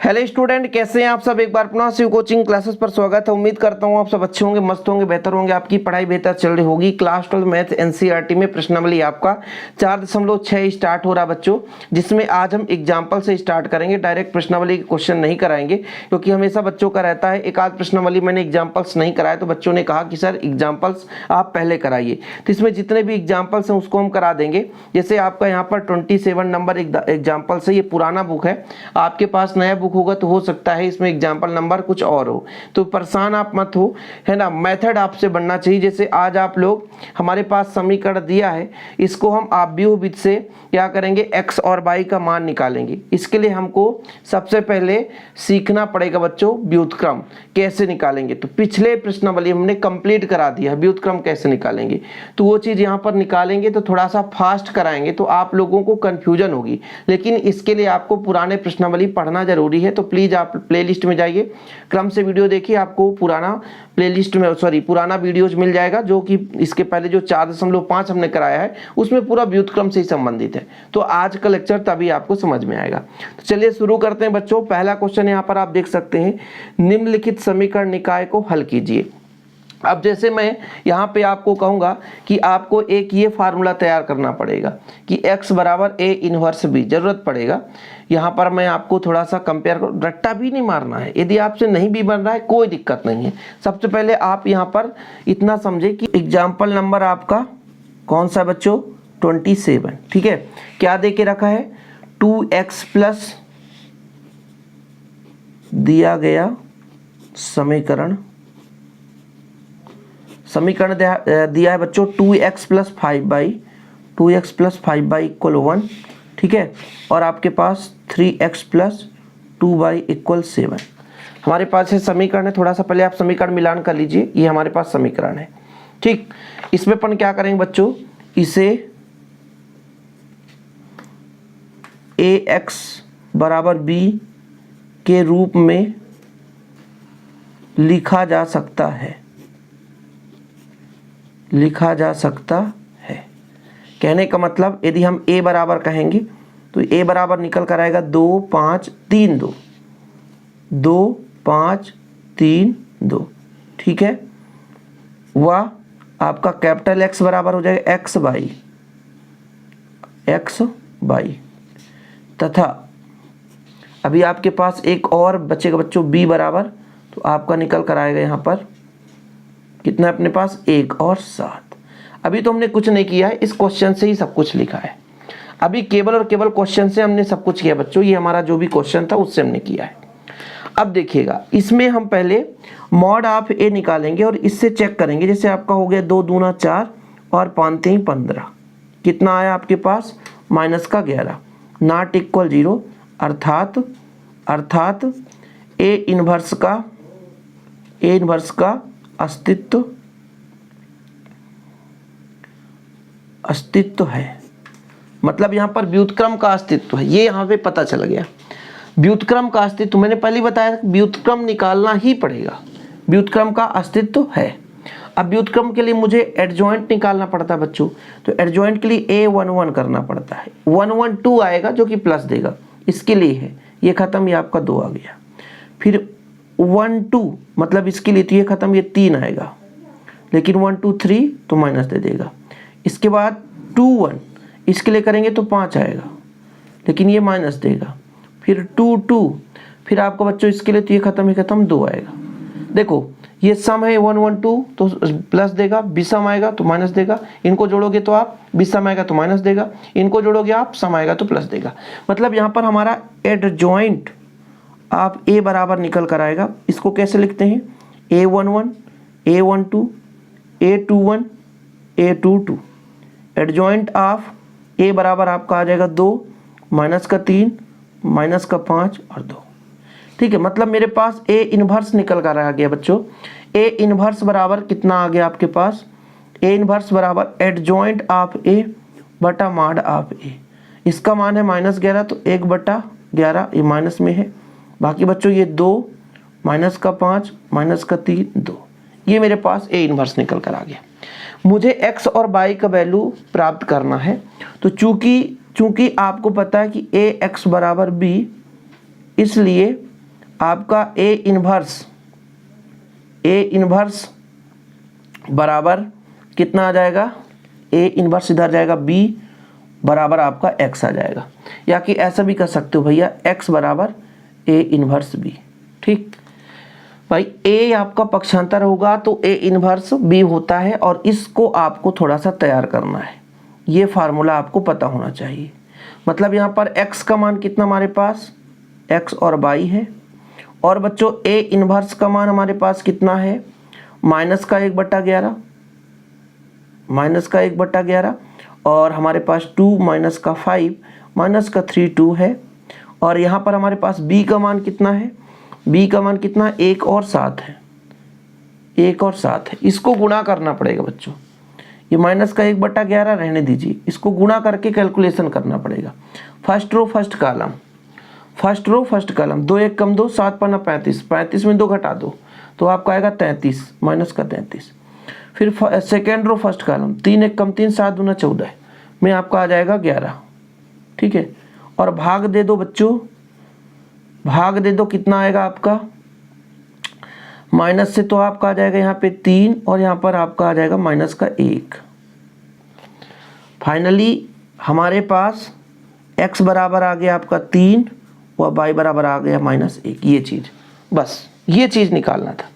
Hello student, कैसे हैं आप सब। एक बार पुनः शिव कोचिंग क्लासेस पर स्वागत है। उम्मीद करता हूं आप सब अच्छे होंगे, मस्त होंगे, बेहतर होंगे, आपकी पढ़ाई बेहतर चल रही होगी। क्लास 12 मैथ एनसीईआरटी में प्रश्नावली आपका 4.6 स्टार्ट हो रहा बच्चों, जिसमें आज हम एग्जाम्पल से स्टार्ट करेंगे। डायरेक्ट प्रश्नावली के क्वेश्चन नहीं कराएंगे, क्योंकि हमेशा बच्चों का रहता है एक आध प्रश्नावली मैंने एग्जाम्पल्स नहीं कराया, तो बच्चों ने कहा कि सर एग्जाम्पल्स आप पहले कराइए। तो इसमें जितने भी एग्जाम्पल्स हैं उसको हम करा देंगे। जैसे आपका यहाँ पर 27 नंबर एग्जाम्पल्स है, ये पुराना बुक है। आपके पास नया बुक होगा तो हो सकता है इसमें एग्जाम्पल नंबर कुछ और हो, तो परेशान आप मत हो, है ना। मेथड आपसे बनना चाहिए। जैसे आज आप लोग, हमारे पास समीकरण दिया है, इसको हम आव्यूहविधि से क्या करेंगे, x और y का मान निकालेंगे। इसके लिए हमको सबसे पहले सीखना पड़ेगा बच्चों व्युत्क्रम कैसे निकालेंगे। तो पिछले प्रश्नावली हमने कंप्लीट करा दिया है, व्युत्क्रम कैसे निकालेंगे, तो वो चीज़ यहाँ पर निकालेंगे। तो थोड़ा सा फास्ट कराएंगे तो आप लोगों को कन्फ्यूजन होगी, लेकिन इसके लिए आपको पुराने प्रश्नावली पढ़ना जरूरी है। तो प्लीज़ आप प्लेलिस्ट में जाइए, क्रम से वीडियो देखिए, आपको पुराना प्लेलिस्ट में पुराना वीडियोज मिल जाएगा, जो कि इसके पहले जो 4.5 हमने कराया है उसमें पूरा व्युत्क्रम से ही संबंधित है। तो आज का लेक्चर तभी आपको समझ में आएगा। तो चलिए शुरू करते हैं बच्चों। पहला क्वेश्चन यहाँ पर आप देख सकते हैं, निम्नलिखित समीकरण निकाय को हल कीजिए। अब जैसे मैं यहाँ पे आपको कहूँगा कि आपको एक ये फार्मूला तैयार करना पड़ेगा कि x बराबर a इनवर्स b, जरूरत पड़ेगा। यहाँ पर मैं आपको थोड़ा सा कंपेयर कर, रट्टा भी नहीं मारना है। यदि आपसे नहीं भी बन रहा है कोई दिक्कत नहीं है। सबसे पहले आप यहाँ पर इतना समझे कि एग्जाम्पल नंबर आपका कौन सा बच्चों, 27, ठीक है। क्या दे के रखा है, 2x प्लस दिया गया समीकरण दिया है बच्चों 2x plus 5y, 2x plus 5y equal 1, ठीक है। और आपके पास 3x प्लस 2y इक्वल 7 हमारे पास है समीकरण है। थोड़ा सा पहले आप समीकरण मिलान कर लीजिए, ये हमारे पास समीकरण है, ठीक। इसमें अपन क्या करेंगे बच्चों, इसे ax बराबर b के रूप में लिखा जा सकता है। कहने का मतलब यदि हम a बराबर कहेंगे तो a बराबर निकल कर आएगा 2 5 3 2, 2 5 3 2, ठीक है। वह आपका कैपिटल X बराबर हो जाएगा x बाई, तथा अभी आपके पास एक और बचेगा बच्चों b बराबर, तो आपका निकल कर आएगा यहाँ पर कितना अपने पास 1 और 7। अभी तो हमने कुछ नहीं किया है, इस क्वेश्चन से ही सब कुछ लिखा है। अभी केवल और केवल क्वेश्चन से हमने सब कुछ किया बच्चों, ये हमारा जो भी क्वेश्चन था उससे हमने किया है। अब देखिएगा, इसमें हम पहले मॉड ऑफ ए निकालेंगे और इससे चेक करेंगे। जैसे आपका हो गया 2 दूना 4 और 5 3 15, कितना आया आपके पास -11, नॉट इक्वल 0, अर्थात ए इनवर्स का अस्तित्व है। मतलब यहाँ पर व्युत्क्रम का अस्तित्व है, ये यहाँ पे पता चल गया। व्युत्क्रम का अस्तित्व मैंने पहले बताया, व्युत्क्रम निकालना ही पड़ेगा, व्युत्क्रम का अस्तित्व है। अब व्युत्क्रम के लिए मुझे एडजॉइंट निकालना पड़ता है बच्चों, तो एडजॉइंट के लिए a11 करना पड़ता है। 112 आएगा जो कि प्लस देगा, इसके लिए है। ये खत्म, ये आपका 2 आ गया। फिर 1 2 मतलब इसके लिए तो ये खत्म, ये 3 आएगा, लेकिन 1 2 3 तो माइनस दे देगा। इसके बाद 2 1 इसके लिए करेंगे तो 5 आएगा, लेकिन ये माइनस देगा। फिर 2 2 फिर आपको बच्चों इसके लिए तो ये खत्म 2 आएगा। देखो ये सम है 1 1 2 तो प्लस देगा, विषम आएगा तो माइनस देगा। इनको जोड़ोगे तो आप विषम आएगा तो माइनस देगा, इनको जोड़ोगे आप सम आएगा तो प्लस देगा। मतलब यहाँ पर हमारा एडजॉइंट आप a बराबर निकल कर आएगा। इसको कैसे लिखते हैं, a11 a12 a21 a22। Adjoint of a बराबर आपका आ जाएगा 2 -3 -5 और 2, ठीक है। मतलब मेरे पास a इनवर्स निकल कर आ गया बच्चों। a इनवर्स बराबर कितना आ गया आपके पास, a इनवर्स बराबर एडजॉइंट ऑफ a बटा मॉड ऑफ a। इसका मान है -11, तो 1/11 ये माइनस में है। बाकी बच्चों ये 2 -5 -3 2, ये मेरे पास a इनवर्स निकल कर आ गया। मुझे x और y का वैल्यू प्राप्त करना है। तो चूंकि आपको पता है कि a x बराबर b, इसलिए आपका ए इन्वर्स बराबर कितना आ जाएगा, ए इन्वर्स इधर जाएगा, बी बराबर आपका एक्स आ जाएगा। या कि ऐसा भी कर सकते हो भैया, एक्स बराबर ए इन्वर्स बी। ठीक भाई, ए आपका पक्षांतर होगा तो ए इन्वर्स बी होता है, और इसको आपको थोड़ा सा तैयार करना है। ये फार्मूला आपको पता होना चाहिए। मतलब यहाँ पर x का मान कितना हमारे पास, x और y है, और बच्चों a इन्वर्स का मान हमारे पास कितना है, -1/11, -1/11, और हमारे पास 2 -5 -3 2 है। और यहाँ पर हमारे पास b का मान कितना है, b का मान कितना, 1 और 7 है, 1 और 7 है। इसको गुणा करना पड़ेगा बच्चों, ये -1/11 रहने दीजिए, इसको गुणा करके कैलकुलेशन करना पड़ेगा। फर्स्ट रो फर्स्ट कॉलम, 2 1 कम 2, 7 पन्ना 35, 35 में 2 घटा दो तो आपका आएगा 33, -33। फिर सेकेंड रो फर्स्ट कॉलम, 3 1 कम 3, 7 दूना 14 में आपका आ जाएगा 11। ठीक है, और भाग दे दो बच्चों, भाग दे दो, कितना आएगा आपका, माइनस से तो आपका आ जाएगा यहाँ पे 3, और यहाँ पर आपका आ जाएगा -1। फाइनली हमारे पास x बराबर आ गया आपका 3 और y बराबर आ गया -1। ये चीज़, बस ये चीज़ निकालना था।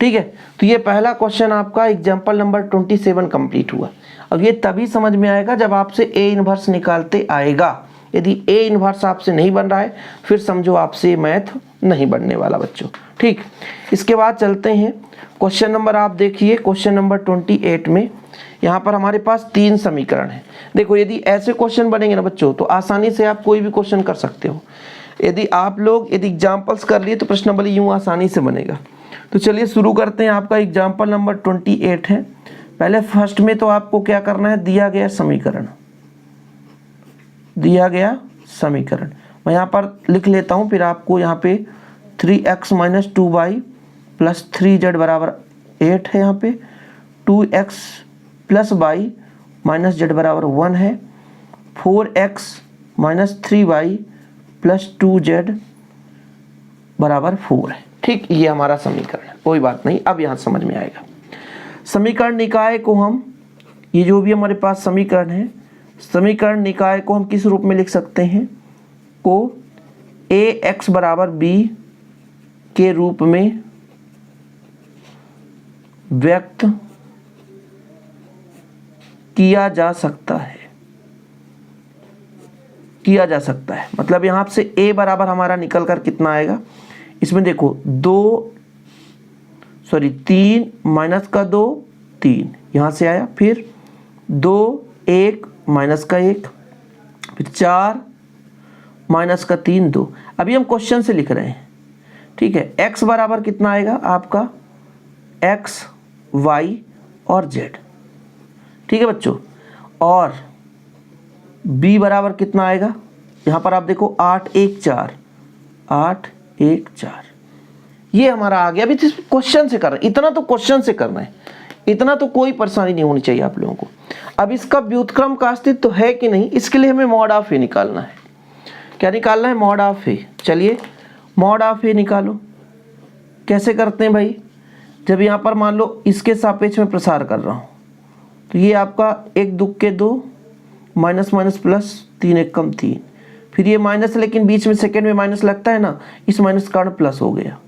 ठीक है, तो ये पहला क्वेश्चन आपका एग्जाम्पल नंबर 27 कंप्लीट हुआ। अब ये तभी समझ में आएगा जब आपसे ए इन्वर्स निकालते आएगा। यदि ए इन्वर्स आपसे नहीं बन रहा है फिर समझो आपसे मैथ नहीं बनने वाला बच्चों। ठीक, इसके बाद चलते हैं क्वेश्चन नंबर, आप देखिए क्वेश्चन नंबर 28 में यहाँ पर हमारे पास 3 समीकरण हैं। देखो, यदि ऐसे क्वेश्चन बनेंगे ना बच्चों तो आसानी से आप कोई भी क्वेश्चन कर सकते हो। यदि आप लोग एग्जाम्पल्स कर लिए तो प्रश्नावली यूँ आसानी से बनेगा। तो चलिए शुरू करते हैं। आपका एग्जाम्पल नंबर 28 है। पहले फर्स्ट में तो आपको क्या करना है, दिया गया समीकरण मैं यहाँ पर लिख लेता हूँ, फिर आपको यहाँ पे 3x - 2y + 3z = 8 है। यहाँ पे 2x + y - z = 1 है। 4x - 3y + 2z = 4 है। ठीक, ये हमारा समीकरण है, कोई बात नहीं, अब यहाँ समझ में आएगा। समीकरण निकाय को हम, ये जो भी हमारे पास समीकरण है, समीकरण निकाय को हम किस रूप में लिख सकते हैं, को ax = b के रूप में व्यक्त किया जा सकता है। मतलब यहाँ से a बराबर हमारा निकल कर कितना आएगा, इसमें देखो 3 -2 3 यहाँ से आया, फिर 2 1 -1, फिर 4 -3 2। अभी हम क्वेश्चन से लिख रहे हैं। ठीक है, x बराबर कितना आएगा आपका, x y और z। ठीक है बच्चों, और b बराबर कितना आएगा, यहाँ पर आप देखो 8 1 4, 8 1 4, ये हमारा आ गया। अभी क्वेश्चन से कर रहे हैं, इतना तो क्वेश्चन से करना है, इतना तो कोई परेशानी नहीं होनी चाहिए आप लोगों को। अब इसका व्युत्क्रम का अस्तित्व तो है कि नहीं, इसके लिए हमें मॉड ऑफ ए निकालना है। क्या निकालना है, मॉड ऑफ ए। चलिए मॉड ऑफ ए निकालो। कैसे करते हैं भाई, जब यहाँ पर मान लो इसके सापेक्ष में प्रसार कर रहा हूँ तो ये आपका 1 2 के 2 माइनस प्लस 3 1 कम 3, फिर ये माइनस, लेकिन बीच में सेकेंड में माइनस लगता है ना, इस माइनस का प्लस हो गया।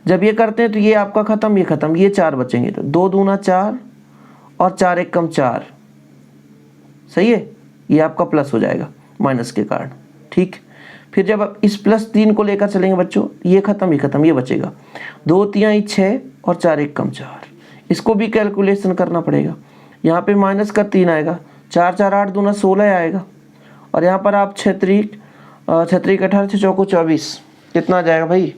जब ये करते हैं तो ये आपका खत्म, ये खत्म, ये 4 बचेंगे, तो 2 दूना 4 और 4 1 कम 4, सही है, ये आपका प्लस हो जाएगा माइनस के कारण। ठीक, फिर जब आप इस +3 को लेकर चलेंगे बच्चों, ये खत्म, ये खत्म, ये बचेगा 2 3 6 और 4 1 कम 4, इसको भी कैलकुलेशन करना पड़ेगा। यहाँ पे -3 आएगा, 4 4 8 दूना 16 आएगा, और यहाँ पर आप 6 3 18 6 चौको 24, कितना आ जाएगा भाई,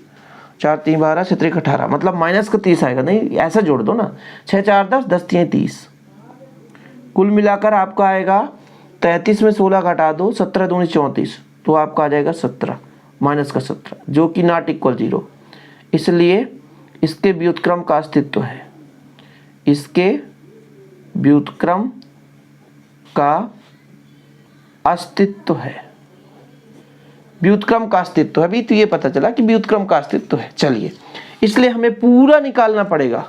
4 3 12 6 3 18, मतलब -30 आएगा। नहीं, ऐसा जोड़ दो ना, 6 4 10 10 3 30, कुल मिलाकर आपका आएगा 33 में 16 घटा दो, 17 दूनी 34, तो आपका आ जाएगा 17 -17, जो कि नॉट इक्वल 0। इसलिए इसके व्युत्क्रम का अस्तित्व है, इसके व्युत्क्रम का अस्तित्व है, व्युत्क्रम का अस्तित्व है। अभी तो ये पता चला कि व्युत्क्रम का अस्तित्व है। चलिए, इसलिए हमें पूरा निकालना पड़ेगा,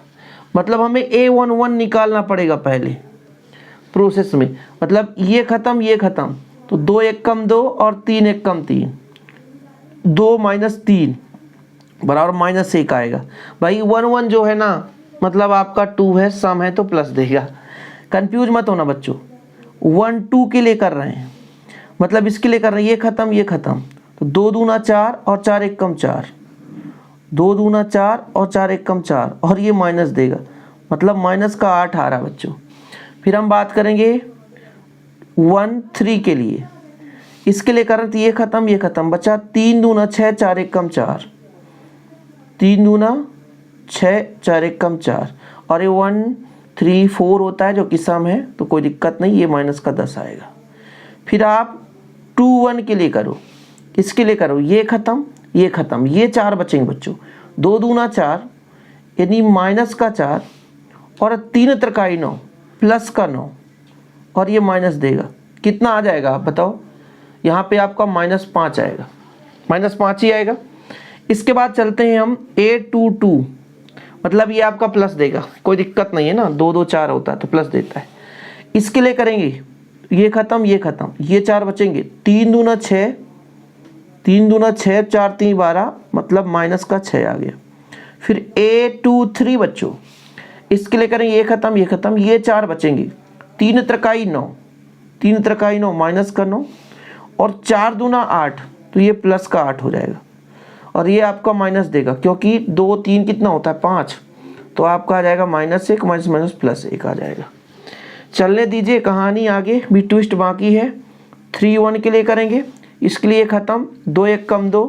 मतलब हमें A11 निकालना पड़ेगा पहले प्रोसेस में। मतलब ये खत्म ये खत्म, तो 2 1 कम 2 और 3 1 कम 3, 2 माइनस 3 बराबर -1 आएगा। भाई 1 1 जो है ना, मतलब आपका 2 है, सम है तो प्लस देगा। कंफ्यूज मत होना बच्चों, 1 2 के लिए कर रहे हैं, मतलब इसके लिए कर रहे हैं। ये खत्म, तो 2 दूना 4 और 4 1 कम 4, 2 दूना 4 और 4 1 कम 4, और ये माइनस देगा, मतलब माइनस का 8 आ रहा बच्चों। फिर हम बात करेंगे 1 3 के लिए, इसके लिए कर रहे थे। ये खत्म, बचा 3 दूना 6 4 1 कम 4, 3 दूना 6 4 1 कम 4, और ये 1 3 4 होता है जो कि सम है, तो कोई दिक्कत नहीं, ये माइनस का 10 आएगा। फिर आप 2 1 के लिए करो, इसके लिए करो। ये खत्म, ये 4 बचेंगे बच्चों। 2 दूना 4 यानी माइनस का 4, और 3 त्रिकाई 9 प्लस का 9, और ये माइनस देगा। कितना आ जाएगा आप बताओ? यहाँ पे आपका -5 आएगा, -5 ही आएगा। इसके बाद चलते हैं हम A22, मतलब ये आपका प्लस देगा, कोई दिक्कत नहीं है ना, 2 2 4 होता है तो प्लस देता है। इसके लिए करेंगे ये खत्म, ये 4 बचेंगे। 3 दूना 6, 4 3 12, मतलब माइनस का 6 आ गया। फिर A23 बच्चों, इसके लिए करेंगे ये खत्म, ये 4 बचेंगे। 3 त्रिकाई 9, माइनस का 9, और 4 दूना 8, तो ये प्लस का 8 हो जाएगा, और ये आपका माइनस देगा, क्योंकि 2 3 कितना होता है 5, तो आपका आ जाएगा -1 माइनस +1 आ जाएगा। चलने दीजिए कहानी आगे, भी ट्विस्ट बाकी है। 3 1 के लिए करेंगे, इसके लिए खत्म, 2 1 कम 2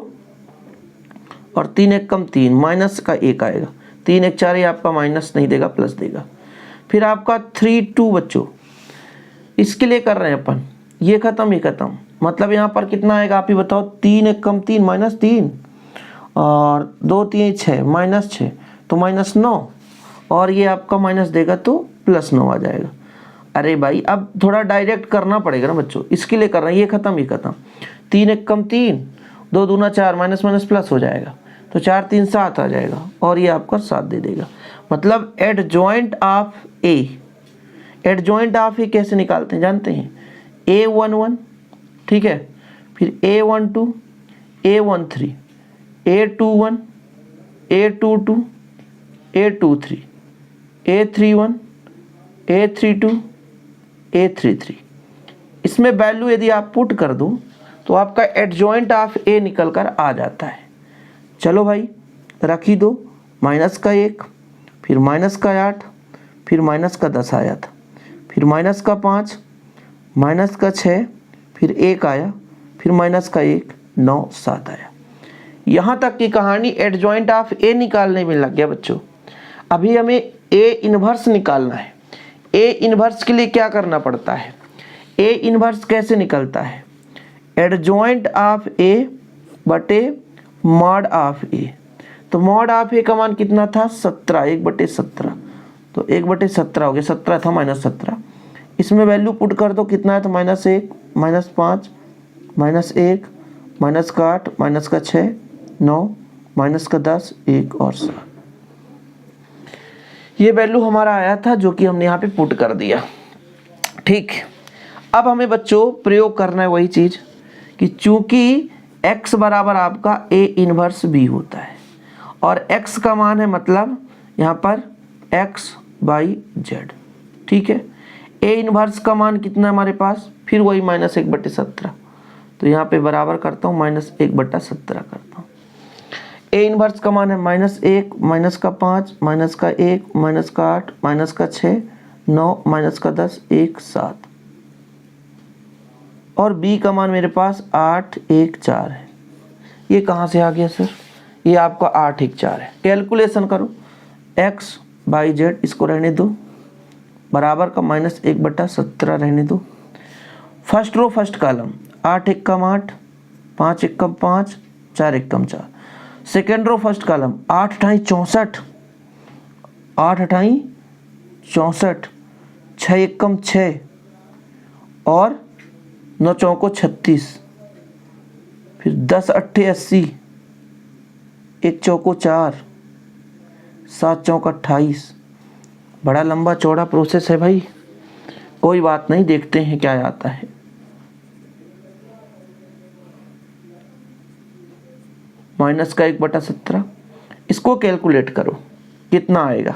और 3 1 कम 3, माइनस का 1 आएगा। 3 1 4, ये आपका माइनस नहीं देगा, प्लस देगा। फिर आपका 3 2 बच्चों, इसके लिए कर रहे हैं अपन, ये खत्म, मतलब यहाँ पर कितना आएगा आप ही बताओ? 3 1 कम 3, -3, और 2 3 6, -6, तो -9, और ये आपका माइनस देगा तो +9 आ जाएगा। अरे भाई अब थोड़ा डायरेक्ट करना पड़ेगा ना बच्चों, इसके लिए कर रहे हैं। ये खत्म, 3 1 कम 3, 2 दूना 4, माइनस प्लस हो जाएगा, तो 4 3 7 आ जाएगा, और ये आपका 7 दे देगा। मतलब एडजॉइंट ऑफ ए कैसे निकालते हैं जानते हैं? A11, ठीक है, फिर A12, A13, A21, A22, A23, A31, A32, A33। इसमें वैल्यू यदि आप पुट कर दो तो आपका एडजॉइंट ऑफ ए निकल कर आ जाता है। चलो भाई रख ही दो, माइनस का 1, फिर माइनस का 8, फिर माइनस का 10 आया था, फिर माइनस का 5, माइनस का 6, फिर 1 आया, फिर माइनस का 1, 9 7 आया। यहाँ तक की कहानी एडजॉइंट ऑफ ए निकालने में लग गया बच्चों। अभी हमें ए इनवर्स निकालना है। ए इनवर्स के लिए क्या करना पड़ता है? ए इनवर्स कैसे निकलता है? एडजॉइंट ऑफ ए बटे मॉड ऑफ ए। तो मॉड ऑफ ए का मान कितना था? 17, 1/17, तो 1/17 हो गया, 17 था -17। इसमें वैल्यू पुट कर दो, कितना है? तो -1, -5, -1, माइनस का 8, माइनस का 6, 9, माइनस का 10, 1 और 7। ये वैल्यू हमारा आया था जो कि हमने यहाँ पे पुट कर दिया। ठीक, अब हमें बच्चों प्रयोग करना है वही चीज़ कि चूंकि x बराबर आपका a इनवर्स b होता है और x का मान है मतलब यहाँ पर x/z, ठीक है। a इनवर्स का मान कितना है हमारे पास? फिर वही -1/17, तो यहाँ पे बराबर करता हूँ -1/17 करता हूँ। a इनवर्स का मान है -1, माइनस का 5, माइनस का 1, माइनस का 8, माइनस का 6, 9, माइनस का 10, 1 7, और b का मान मेरे पास 8 1 4 है। ये कहाँ से आ गया सर? ये आपका 8 1 4 है। कैलकुलेशन करो, x/z इसको रहने दो, बराबर का -1/17 रहने दो। फर्स्ट रो फर्स्ट कॉलम, 8 1 कम 8, 5 1 कम 5, 4 1 कम 4। सेकेंड रो फर्स्ट कॉलम, 8 8 64, 8 8 64, 6 1 कम 6 और 9 चौको 36, फिर 10 अट्ठे 80, 1 चौको 4, 7 चौक 28। बड़ा लंबा चौड़ा प्रोसेस है भाई, कोई बात नहीं, देखते हैं क्या आता है। माइनस का 1/17, इसको कैलकुलेट करो, कितना आएगा,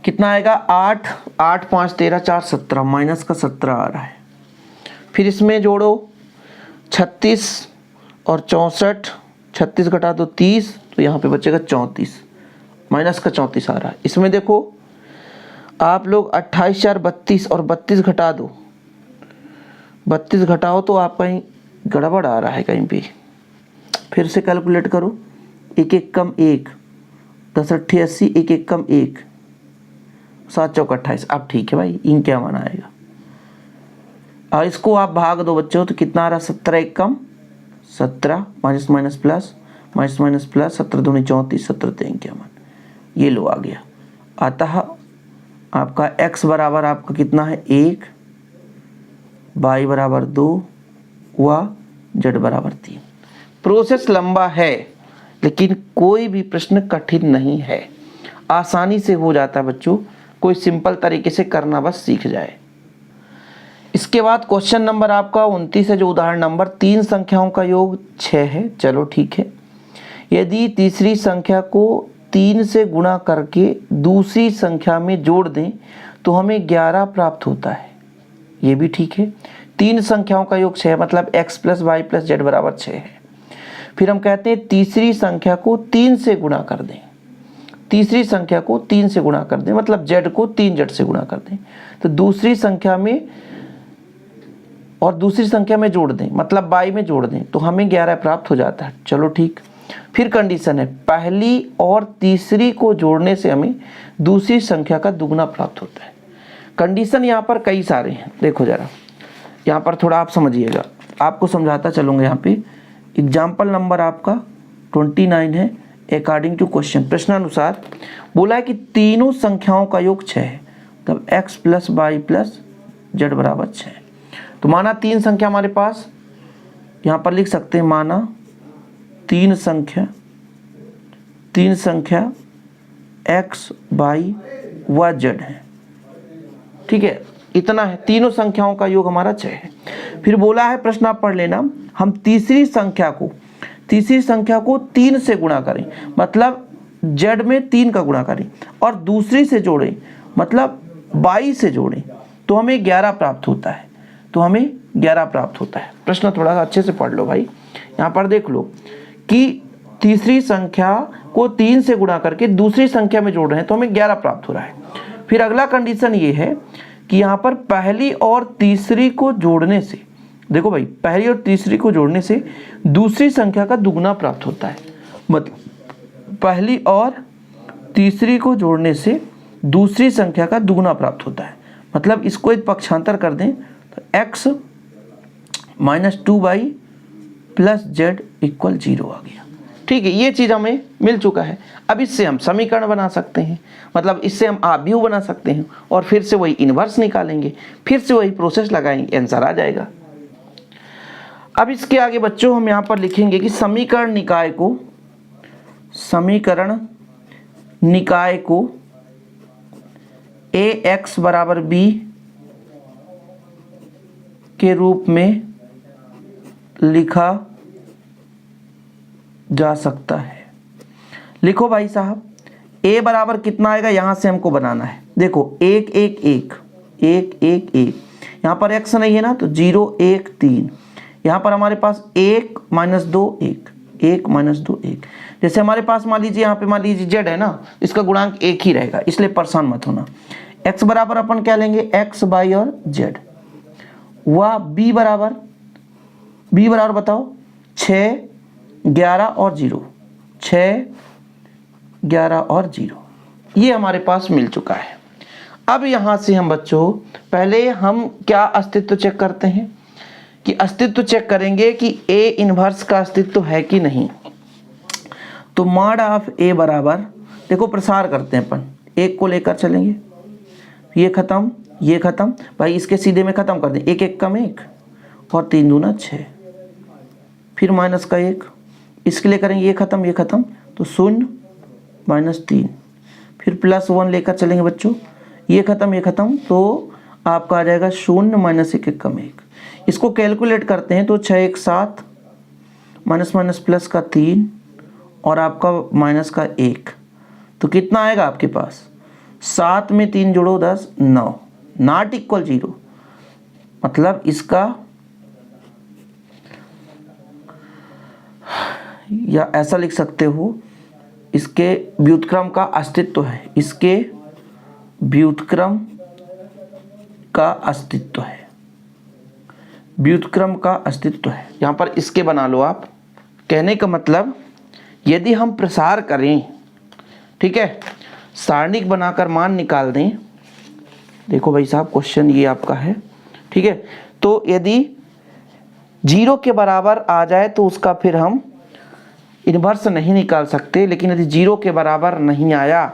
कितना आएगा 8, 8 5 13 4 17, माइनस का 17 आ रहा है। फिर इसमें जोड़ो 36 और 64, 36 घटा दो 30, तो यहाँ पे बचेगा 34, माइनस का 34 आ रहा है। इसमें देखो आप लोग 28 4 32 और 32 घटा दो, 32 घटाओ तो आप कहीं गड़बड़ आ रहा है कहीं पे। फिर से कैलकुलेट करो, 1 1 कम 1, 10 अट्ठे 80, 1 1 कम 1, 7 चौक 28। अब ठीक है भाई, इन क्या माना आएगा। और इसको आप भाग दो बच्चों, तो कितना आ रहा, 17 1 कम 17, minus minus plus, minus minus plus, 17 दूनी 34, 17 3 क्या मान, ये लो आ गया। अतः आपका x बराबर आपका कितना है 1, y बराबर 2 व z बराबर 3। प्रोसेस लंबा है लेकिन कोई भी प्रश्न कठिन नहीं है, आसानी से हो जाता है बच्चों, कोई सिंपल तरीके से करना बस सीख जाए। इसके बाद क्वेश्चन नंबर आपका 29 है, जो उदाहरण नंबर 3 संख्याओं का योग 6 है। चलो ठीक है, यदि तीसरी संख्या को 3 से गुणा करके दूसरी संख्या में जोड़ दें तो हमें 11 प्राप्त होता है। ये भी ठीक है, 3 संख्याओं का योग 6 मतलब x + y + z बराबर 6 है। फिर हम कहते हैं तीसरी संख्या को 3 से गुणा कर दें, तीसरी संख्या को 3 से गुणा कर दें मतलब z को 3z से गुणा कर दें, तो दूसरी संख्या में और दूसरी संख्या में जोड़ दें मतलब y में जोड़ दें तो हमें 11 प्राप्त हो जाता है। चलो ठीक। फिर कंडीशन है, पहली और तीसरी को जोड़ने से हमें दूसरी संख्या का दुगना प्राप्त होता है। कंडीशन यहाँ पर कई सारे हैं, देखो जरा यहाँ पर थोड़ा आप समझिएगा, आपको समझाता चलूँगा। यहाँ पे एग्जाम्पल नंबर आपका 29 है। अकॉर्डिंग टू क्वेश्चन, प्रश्नानुसार बोला है कि तीनों संख्याओं का योग 6 है, तब x + y + z बराबर 6। तो माना 3 संख्या हमारे पास, यहाँ पर लिख सकते हैं माना 3 संख्या x, y व z है। ठीक है, इतना है, तीनों संख्याओं का योग हमारा 6 है। फिर बोला है, प्रश्न आप पढ़ लेना, हम तीसरी संख्या को 3 से गुणा करें मतलब z में 3 का गुणा करें और दूसरी से जोड़ें मतलब y से जोड़ें तो हमें 11 प्राप्त होता है, तो हमें 11 प्राप्त होता है। प्रश्न थोड़ा सा अच्छे से पढ़ लो भाई। यहाँ पर देख लो कि तीसरी संख्या को 3 से गुणा करके दूसरी संख्या में जोड़ रहे हैं तो हमें 11 प्राप्त हो रहा है। फिर अगला कंडीशन ये है कि यहाँ पर पहली और तीसरी को जोड़ने से, देखो भाई, पहली और तीसरी को जोड़ने से दूसरी संख्या का दुगना प्राप्त होता है। मतलब पहली और तीसरी को जोड़ने से दूसरी संख्या का दुगना प्राप्त होता है। मतलब इसको एक पक्षांतर कर दें तो x - 2y + z = 0 आ गया। ठीक है, ये चीज़ हमें मिल चुका है। अब इससे हम समीकरण बना सकते हैं, मतलब इससे हम आव्यूह बना सकते हैं और फिर से वही इन्वर्स निकालेंगे, फिर से वही प्रोसेस लगाएंगे, आंसर आ जाएगा। अब इसके आगे बच्चों हम यहाँ पर लिखेंगे कि समीकरण निकाय को ax = b के रूप में लिखा जा सकता है। लिखो भाई साहब, a बराबर कितना आएगा, यहां से हमको बनाना है। देखो 1 1 1 1 1 1, यहाँ पर x नहीं है ना तो 0 1 3, यहाँ पर हमारे पास 1 - 2 1 1 - 2 1। जैसे हमारे पास मान लीजिए यहाँ पे मान लीजिए z है ना, इसका गुणांक 1 ही रहेगा, इसलिए परेशान मत होना। x बराबर अपन क्या लेंगे, x y और z। वह b बराबर बताओ 6 11 और 0, 6 11 और 0, ये हमारे पास मिल चुका है। अब यहाँ से हम बच्चों पहले हम क्या अस्तित्व चेक करते हैं कि अस्तित्व चेक करेंगे कि A इन्वर्स का अस्तित्व है कि नहीं। तो मॉड ऑफ A बराबर, देखो प्रसार करते हैं अपन, 1 को लेकर चलेंगे, ये खत्म भाई, इसके सीधे में खत्म कर दें, 1 1 कम 1 और 3 दूना 6, फिर माइनस का 1, इसके लिए करेंगे ये ख़त्म तो 0 -3, फिर +1 लेकर चलेंगे बच्चों, ये ख़त्म तो आपका आ जाएगा 0 -1 1 कम 1। इसको कैलकुलेट करते हैं तो 6 1 7 माइनस माइनस प्लस का 3 और आपका माइनस का 1, तो कितना आएगा आपके पास, 7 में 3 जोड़ो 10 9, नॉट इक्वल 0, मतलब इसका या ऐसा लिख सकते हो, इसके व्युत्क्रम का अस्तित्व है, इसके व्युत्क्रम का अस्तित्व है, व्युत्क्रम का अस्तित्व है। यहाँ पर इसके बना लो आप। कहने का मतलब यदि हम प्रसार करें, ठीक है, सारणिक बनाकर मान निकाल दें, देखो भाई साहब क्वेश्चन ये आपका है, ठीक है, तो यदि 0 के बराबर आ जाए तो उसका फिर हम इन्वर्स नहीं निकाल सकते, लेकिन यदि 0 के बराबर नहीं आया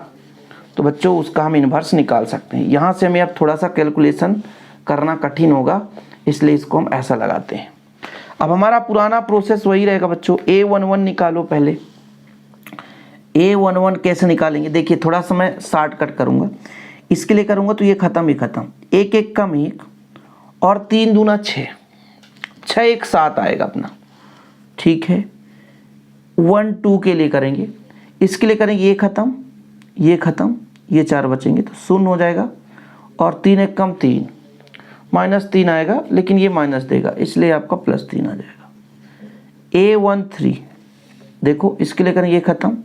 तो बच्चों उसका हम इन्वर्स निकाल सकते हैं। यहाँ से हमें अब थोड़ा सा कैलकुलेशन करना कठिन होगा, इसलिए इसको हम ऐसा लगाते हैं। अब हमारा पुराना प्रोसेस वही रहेगा बच्चों, A11 निकालो पहले। A11 कैसे निकालेंगे, देखिए थोड़ा सा मैं शॉर्टकट करूँगा, इसके लिए करूँगा तो ये ख़त्म 1 1 कम 1 और 3 दूना 6, 6 1 7 आएगा अपना, ठीक है। 1 2 के लिए करेंगे, इसके लिए करेंगे ये ख़त्म, ये 4 बचेंगे तो 0 हो जाएगा और 3 1 कम 3 -3 आएगा, लेकिन ये माइनस देगा इसलिए आपका +3 आ जाएगा। A13 देखो, इसके लिए करेंगे ये ख़त्म,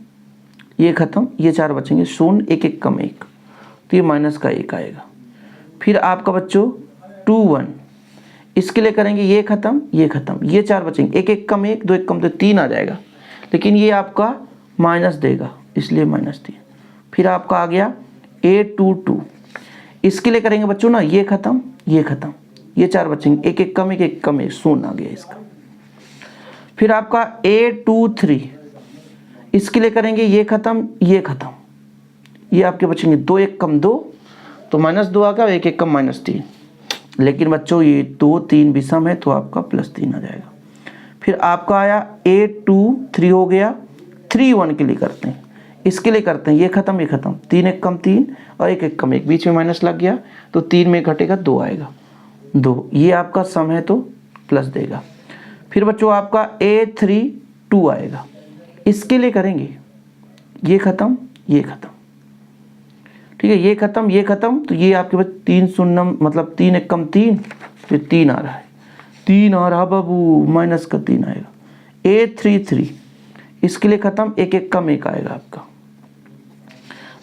ये 4 बचेंगे, 0 1 1 कम 1 तो ये माइनस का 1 आएगा। फिर आपका बच्चों 2 1, इसके लिए करेंगे ये ख़त्म, ये 4 बचेंगे, 1 1 कम 1 2 1 कम 2 3 आ जाएगा, लेकिन ये आपका माइनस देगा इसलिए -3। फिर आपका आ गया A22, इसके लिए करेंगे बच्चों ना ये ख़त्म, ये 4 बचेंगे, 1 1 कम 1 1 कम 1 0 आ गया इसका। फिर आपका A23, इसके लिए करेंगे ये ख़त्म, ये आपके बचेंगे 2 1 कम 2 तो -2 आ गया, 1 1 कम -3, लेकिन बच्चों ये 2 3 विषम है तो आपका +3 आ जाएगा। फिर आपका आया A23 हो गया, 3 1 के लिए करते हैं, इसके लिए करते हैं ये ख़त्म, 3 1 कम 3 और 1 1 कम 1, बीच में माइनस लग गया तो 3 में घटेगा 2 आएगा, 2, ये आपका सम है तो प्लस देगा। फिर बच्चों आपका A32 आएगा, इसके लिए करेंगे ये ख़त्म, ठीक है, ये ख़त्म तो ये आपके पास 3 0 मतलब 3 1 कम 3, फिर 3 आ रहा है, 3 आ रहा बाबू, माइनस का 3 आएगा। A33, इसके लिए ख़त्म, 1 1 कम 1 आएगा आपका,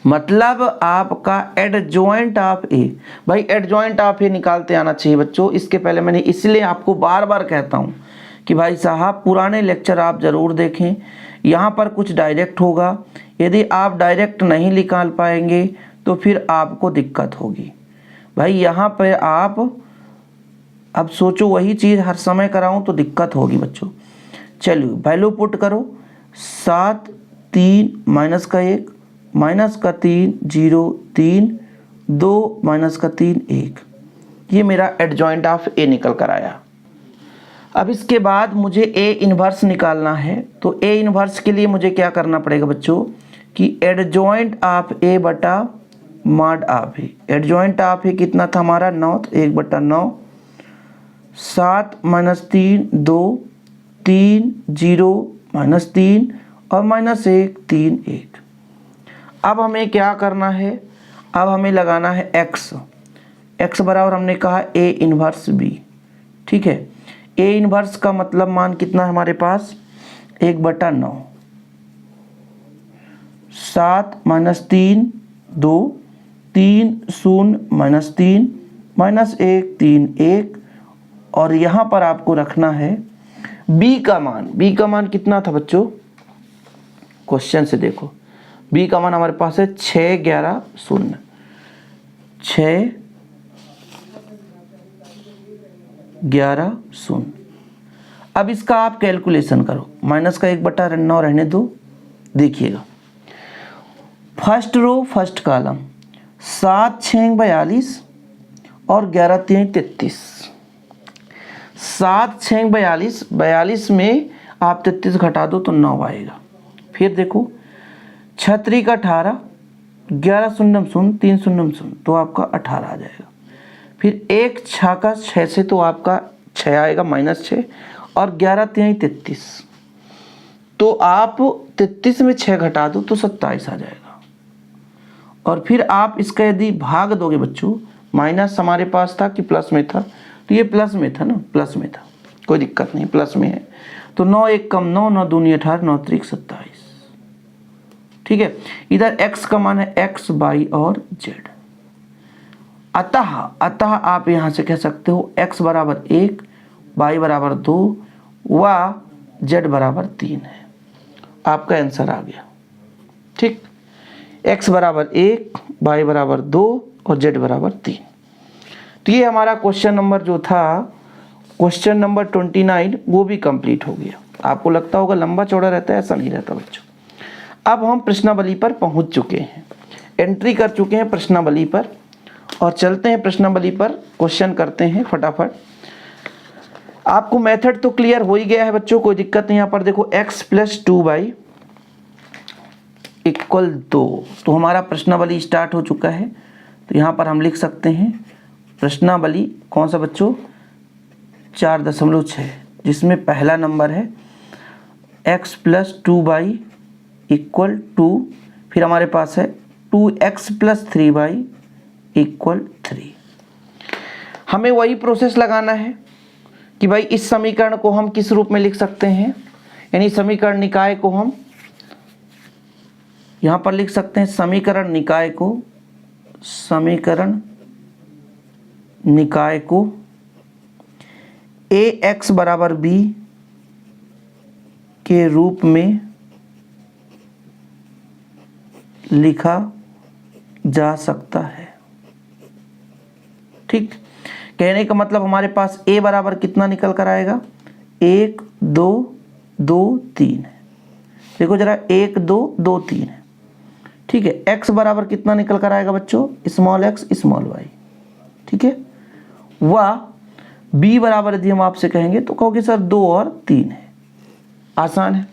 मतलब आपका एडजॉइंट ऑफ ए। भाई एडजॉइंट ऑफ ए निकालते आना चाहिए बच्चों। इसके पहले मैंने इसलिए आपको बार बार कहता हूँ कि भाई साहब पुराने लेक्चर आप ज़रूर देखें, यहाँ पर कुछ डायरेक्ट होगा, यदि आप डायरेक्ट नहीं निकाल पाएंगे तो फिर आपको दिक्कत होगी। भाई यहाँ पर आप अब सोचो वही चीज़ हर समय कराऊँ तो दिक्कत होगी बच्चों। चलिए वैल्यू पुट करो, 7 3 माइनस का 1 माइनस का 3 0 3 2 माइनस का 3 1, ये मेरा एडजॉइंट ऑफ ए निकल कर आया। अब इसके बाद मुझे ए इन्वर्स निकालना है, तो ए इन्वर्स के लिए मुझे क्या करना पड़ेगा बच्चों कि एडजॉइंट ऑफ ए बटा mod of A. Adjoint of A कितना था हमारा 9, तो 1/9, 7 माइनस 3 2 3 0 माइनस 3 और -1 3 1। अब हमें क्या करना है, अब हमें लगाना है x बराबर हमने कहा a इन्वर्स b, ठीक है। a इन्वर्स का मतलब मान कितना है हमारे पास 1/9, 7 माइनस 3 2 3 0 माइनस 3 -1 3 1, और यहाँ पर आपको रखना है b का मान कितना था बच्चों, क्वेश्चन से देखो b का मान हमारे पास है 6 11 0, 6 11 0। अब इसका आप कैलकुलेशन करो, माइनस का 1/9 रहने दो। देखिएगा फर्स्ट रो फर्स्ट कॉलम 7 6 42 और 11 3 33, 7 6 42 में आप 33 घटा दो तो 9 आएगा। फिर देखो 6 3 का 18, 11 शून्यम शून्य, 3 शून्यम शून्य, तो आपका 18 आ जाएगा। फिर 1 6 का 6 से तो आपका 6 आएगा -6, और 11 3 33, तो आप 33 में 6 घटा दो तो 27 आ जाएगा। और फिर आप इसका यदि भाग दोगे बच्चों, माइनस हमारे पास था कि प्लस में था, तो ये प्लस में था ना, प्लस में था, कोई दिक्कत नहीं, प्लस में है। तो 9 1 कम 9, 9 दूनी 18, 9 3 27। ठीक है, इधर x का मान है x, y और z। अतः आप यहां से कह सकते हो x बराबर 1, y बराबर 2 व z बराबर 3 है। आपका आंसर आ गया। ठीक, x बराबर 1, y बराबर 2 और z बराबर 3। तो ये हमारा क्वेश्चन नंबर जो था, क्वेश्चन नंबर 29, वो भी कंप्लीट हो गया। आपको लगता होगा लंबा चौड़ा रहता है, ऐसा नहीं रहता बच्चों। अब हम प्रश्नावली पर पहुंच चुके हैं, एंट्री कर चुके हैं प्रश्नावली पर, और चलते हैं प्रश्नावली पर, क्वेश्चन करते हैं फटाफट। आपको मेथड तो क्लियर हो ही गया है बच्चों, कोई दिक्कत नहीं। यहाँ पर देखो x + 2y = 2, तो हमारा प्रश्नावली स्टार्ट हो चुका है। तो यहाँ पर हम लिख सकते हैं प्रश्नावली कौन सा बच्चों, 4.6, जिसमें पहला नंबर है x + 2y = 2, फिर हमारे पास है 2x + 3y = 3। हमें वही प्रोसेस लगाना है कि भाई इस समीकरण को हम किस रूप में लिख सकते हैं, यानी समीकरण निकाय को हम यहाँ पर लिख सकते हैं, समीकरण निकाय को ax बराबर b के रूप में लिखा जा सकता है। ठीक, कहने का मतलब हमारे पास a बराबर कितना निकल कर आएगा, 1 2 2 3 है। देखो जरा 1 2 2 3 है। ठीक है, x बराबर कितना निकल कर आएगा बच्चों, x y। ठीक है, वह b बराबर यदि हम आपसे कहेंगे तो कहोगे सर 2 और 3 है। आसान है।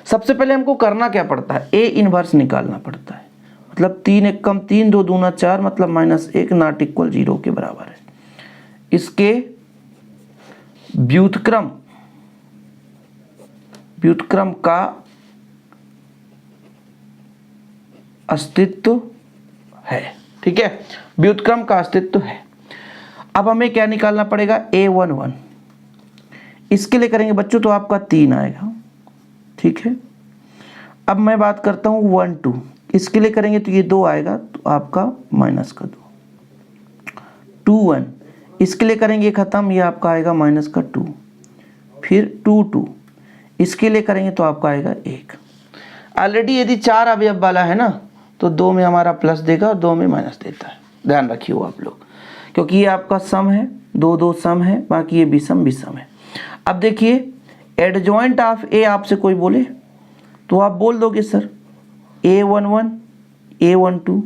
सबसे पहले हमको करना क्या पड़ता है, a इनवर्स निकालना पड़ता है। मतलब 3 1 कम 3, 2 दूना 4, मतलब -1 नॉट इक्वल 0 के बराबर है। इसके व्युत्क्रम का अस्तित्व है। ठीक है, व्युत्क्रम का अस्तित्व है। अब हमें क्या निकालना पड़ेगा, a11। इसके लिए करेंगे बच्चों तो आपका 3 आएगा। ठीक है, अब मैं बात करता हूँ 1 2, इसके लिए करेंगे तो ये 2 आएगा, तो आपका -2। 2 1, इसके लिए करेंगे खत्म, ये आपका आएगा -2। फिर 2 2, इसके लिए करेंगे तो आपका आएगा 1। ऑलरेडी यदि 4 अवयव वाला है ना, तो 2 में हमारा प्लस देगा और 2 में माइनस देता है। ध्यान रखिए आप लोग, क्योंकि ये आपका सम है, 2 2 सम है, बाकी ये विषम है। अब देखिए एडजॉइंट ऑफ ए आपसे कोई बोले तो आप बोल दोगे sir a11 a12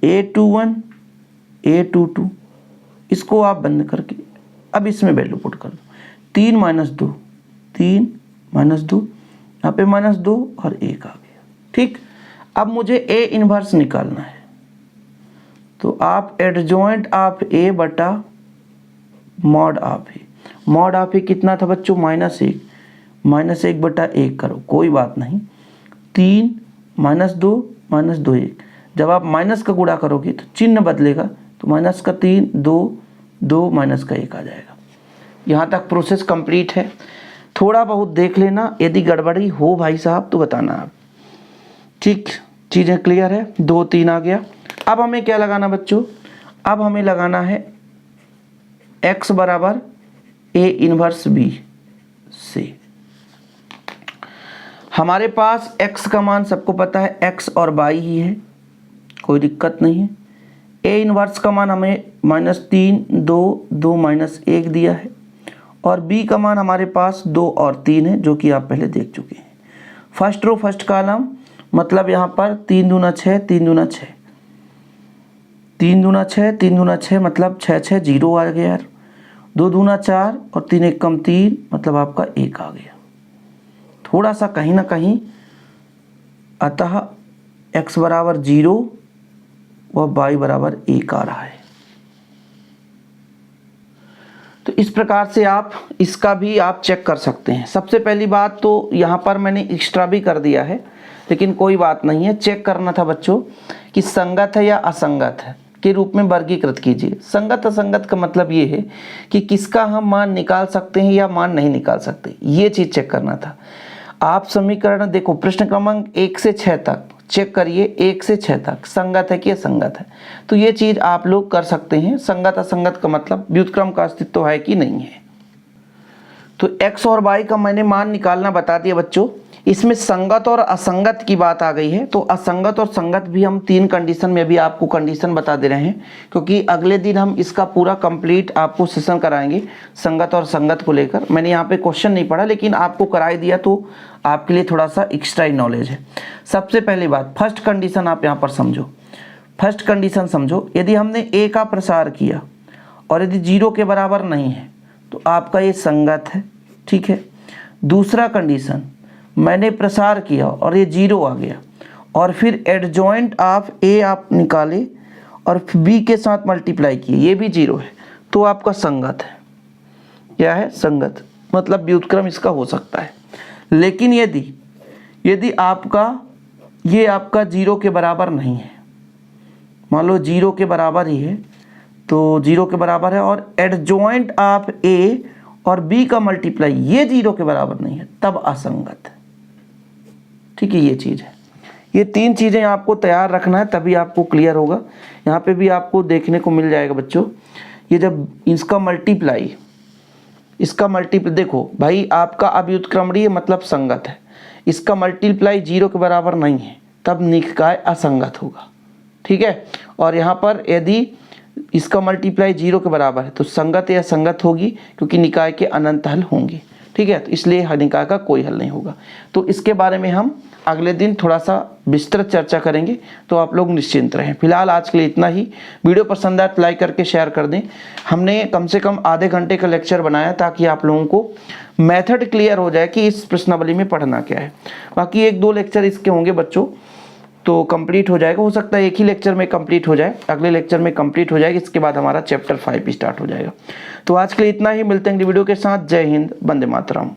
a21 a22, इसको आप बंद करके अब इसमें वैल्यू पुट कर दो। 3 - 2, 3 - 2, यहाँ पे -2 और 1 आ गया। ठीक, अब मुझे a इनवर्स निकालना है, तो आप एडजॉइंट ऑफ a बटा mod of a। Mod of a कितना था बच्चों, -1, -1 बटा 1 करो, कोई बात नहीं। 3 - 2 -2 1, जब आप माइनस का गुणा करोगे तो चिन्ह बदलेगा, तो -3 2 2 -1 आ जाएगा। यहाँ तक प्रोसेस कंप्लीट है। थोड़ा बहुत देख लेना, यदि गड़बड़ी हो भाई साहब तो बताना आप। ठीक, चीज़ें क्लियर है। 2 3 आ गया। अब हमें क्या लगाना बच्चों, अब हमें लगाना है x बराबर a इनवर्स b से। हमारे पास x का मान सबको पता है x और y ही है, कोई दिक्कत नहीं है। a इनवर्स का मान हमें -3 2 2 -1 दिया है, और b का मान हमारे पास 2 और 3 है, जो कि आप पहले देख चुके हैं। फर्स्ट रो फर्स्ट कॉलम, मतलब यहाँ पर 3 दूना 6 3 दूना 6 3 दूना 6 3 दूना 6, मतलब 6 6 0 आ गया यार। 2 दूना 4 और 3 1 कम 3, मतलब आपका 1 आ गया। थोड़ा सा कहीं ना कहीं, अतः x बराबर 0 व y बराबर 1 आ रहा है। तो इस प्रकार से आप इसका भी आप चेक कर सकते हैं। सबसे पहली बात तो यहाँ पर मैंने एक्स्ट्रा भी कर दिया है, लेकिन कोई बात नहीं है, चेक करना था बच्चों कि संगत है या असंगत है के रूप में वर्गीकृत कीजिए। संगत असंगत का मतलब ये है कि किसका हम मान निकाल सकते हैं या मान नहीं निकाल सकते, ये चीज़ चेक करना था। आप समीकरण देखो, प्रश्न क्रमांक 1 से 6 तक चेक करिए, 1 से 6 तक संगत है कि असंगत है, तो ये चीज़ आप लोग कर सकते हैं। संगत असंगत का मतलब व्युत्क्रम का अस्तित्व है कि नहीं है। तो x और y का मैंने मान निकालना बता दिया बच्चों। इसमें संगत और असंगत की बात आ गई है, तो असंगत और संगत भी हम 3 कंडीशन में भी आपको कंडीशन बता दे रहे हैं, क्योंकि अगले दिन हम इसका पूरा कंप्लीट आपको सेशन कराएंगे संगत और संगत को लेकर। मैंने यहाँ पे क्वेश्चन नहीं पढ़ा, लेकिन आपको कराई दिया तो आपके लिए थोड़ा सा एक्स्ट्रा नॉलेज है। सबसे पहली बात, फर्स्ट कंडीशन आप यहाँ पर समझो। फर्स्ट कंडीशन समझो, यदि हमने a का प्रसार किया और यदि 0 के बराबर नहीं है तो आपका ये संगत है, ठीक है। दूसरा कंडीशन, मैंने प्रसार किया और ये 0 आ गया और फिर एडजॉइंट ऑफ a आप निकाले और b के साथ मल्टीप्लाई किए, ये भी 0 है, तो आपका संगत है। क्या है? संगत, मतलब व्युत्क्रम इसका हो सकता है। लेकिन यदि आपका ये आपका 0 के बराबर नहीं है, मान लो 0 के बराबर ही है, तो 0 के बराबर है और एडजॉइंट ऑफ a और b का मल्टीप्लाई ये 0 के बराबर नहीं है, तब असंगत है, ठीक है। ये चीज़ है, ये 3 चीज़ें आपको तैयार रखना है, तभी आपको क्लियर होगा। यहाँ पे भी आपको देखने को मिल जाएगा बच्चों, ये जब इसका मल्टीप्लाई देखो भाई, आपका अव्युत्क्रमणीय मतलब संगत है, इसका मल्टीप्लाई 0 के बराबर नहीं है, तब निकाय असंगत होगा, ठीक है। और यहाँ पर यदि इसका मल्टीप्लाई 0 के बराबर है तो संगत या संगत होगी, क्योंकि निकाय के अनंत हल होंगे, ठीक है। तो इसलिए निकाय का कोई हल नहीं होगा। तो इसके बारे में हम अगले दिन थोड़ा सा विस्तृत चर्चा करेंगे, तो आप लोग निश्चिंत रहें। फिलहाल आज के लिए इतना ही। वीडियो पसंद आए तो लाइक करके शेयर कर दें। हमने कम से कम आधे घंटे का लेक्चर बनाया ताकि आप लोगों को मेथड क्लियर हो जाए कि इस प्रश्नावली में पढ़ना क्या है। बाकी 1-2 लेक्चर इसके होंगे बच्चों, तो कंप्लीट हो जाएगा। हो सकता है एक ही लेक्चर में कंप्लीट हो जाए, अगले लेक्चर में कंप्लीट हो जाएगी, इसके बाद हमारा चैप्टर 5 स्टार्ट हो जाएगा। तो आज के लिए इतना ही, मिलते हैं अगली वीडियो के साथ। जय हिंद, वंदे मातरम।